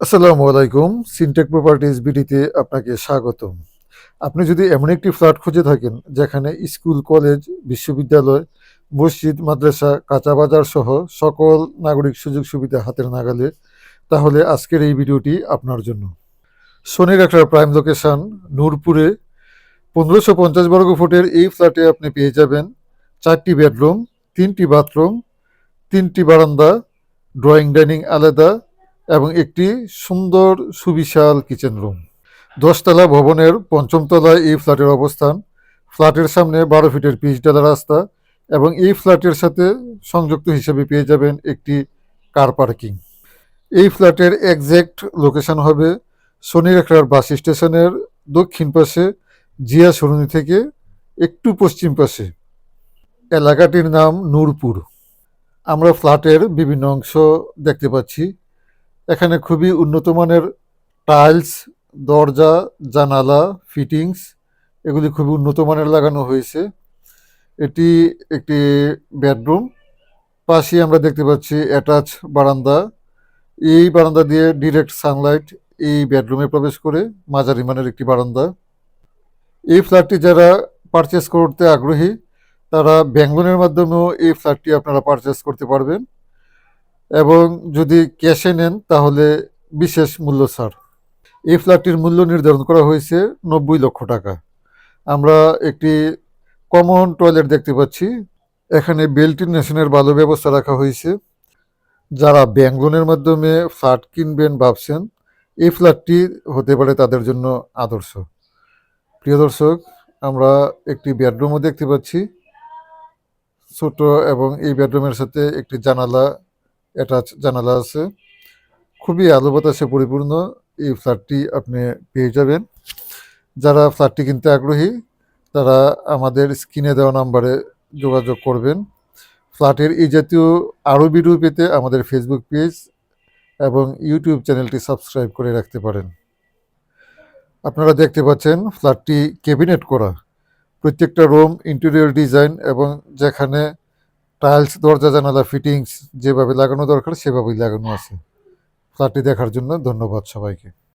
আসসালামু আলাইকুম। সিনটেক প্রপার্টিজ বিডিতে আপনাকে স্বাগতম। আপনি যদি এমন একটি ফ্ল্যাট খুঁজে থাকেন যেখানে স্কুল, কলেজ, বিশ্ববিদ্যালয়, মসজিদ, মাদ্রাসা, কাঁচা বাজার সহ সকল নাগরিক সুযোগ সুবিধা হাতের নাগালে, তাহলে আজকের এই ভিডিওটি আপনার জন্য। শনির একটা প্রাইম লোকেশন নূরপুরে 1550 বর্গ ফুটের এই ফ্ল্যাটে আপনি পেয়ে যাবেন 4টি বেডরুম, 3টি বাথরুম, 3টি বারান্দা, ড্রয়িং ডাইনিং আলাদা এবং একটি সুন্দর সুবিশাল কিচেন রুম। 10তলা ভবনের 5ম তলায় এই ফ্ল্যাটের অবস্থান। ফ্ল্যাটের সামনে 12 ফিটের পিচ ঢালা রাস্তা এবং এই ফ্ল্যাটের সাথে সংযুক্ত হিসেবে পেয়ে যাবেন একটি কার পার্কিং। এই ফ্ল্যাটের একজ্যাক্ট লোকেশন হবে শনিরেখার বাস স্টেশনের দক্ষিণ পাশে, জিয়া সরণি থেকে একটু পশ্চিম পাশে। এলাকাটির নাম নূরপুর। আমরা ফ্ল্যাটের বিভিন্ন অংশ দেখতে পাচ্ছি। এখানে খুবই উন্নত মানের টাইলস, দরজা, জানালা, ফিটিংস এগুলি খুবই উন্নত মানের লাগানো হয়েছে। এটি একটি বেডরুম। পাশেই আমরা দেখতে পাচ্ছি অ্যাটাচ বারান্দা। এই বারান্দা দিয়ে ডিরেক্ট সানলাইট এই বেডরুমে প্রবেশ করে, মাঝারি মানের একটি বারান্দা। এই ফ্ল্যাটটি যারা পারচেস করতে আগ্রহী তারা ব্যাংক লোনের মাধ্যমেও এই ফ্ল্যাটটি আপনারা পারচেস করতে পারবেন এবং যদি ক্যাশে নেন তাহলে বিশেষ মূল্য ছাড়। এই ফ্ল্যাটটির মূল্য নির্ধারণ করা হয়েছে 90 লক্ষ টাকা। আমরা একটি কমন টয়লেট দেখতে পাচ্ছি। এখানে ভেন্টিলেশনের ভালো ব্যবস্থা রাখা হয়েছে। যারা ব্যাংক লোনের মাধ্যমে ফ্ল্যাট কিনবেন ভাবছেন, এই ফ্ল্যাটটি হতে পারে তাদের জন্য আদর্শ। প্রিয় দর্শক, আমরা একটি বেডরুমও দেখতে পাচ্ছি ছোট, এবং এই বেডরুমের সাথে একটি জানালা, অ্যাটাচ জানালা আছে। খুবই আলো বাতাসে পরিপূর্ণ এই ফ্ল্যাটটি আপনি পেয়ে যাবেন। যারা ফ্ল্যাটটি কিনতে আগ্রহী তারা আমাদের স্ক্রিনে দেওয়া নাম্বারে যোগাযোগ করবেন। ফ্ল্যাটের এই জাতীয় আরও ভিডিও পেতে আমাদের ফেসবুক পেজ এবং ইউটিউব চ্যানেলটি সাবস্ক্রাইব করে রাখতে পারেন। আপনারা দেখতে পাচ্ছেন ফ্ল্যাটটি ক্যাবিনেট করা। প্রত্যেকটা রুম ইন্টেরিয়র ডিজাইন এবং যেখানে টাইলস, দরজা, জানালা, ফিটিংস যেভাবে লাগানো দরকার সেভাবেই লাগানো আছে। ফ্ল্যাটটি দেখার জন্য ধন্যবাদ সবাইকে।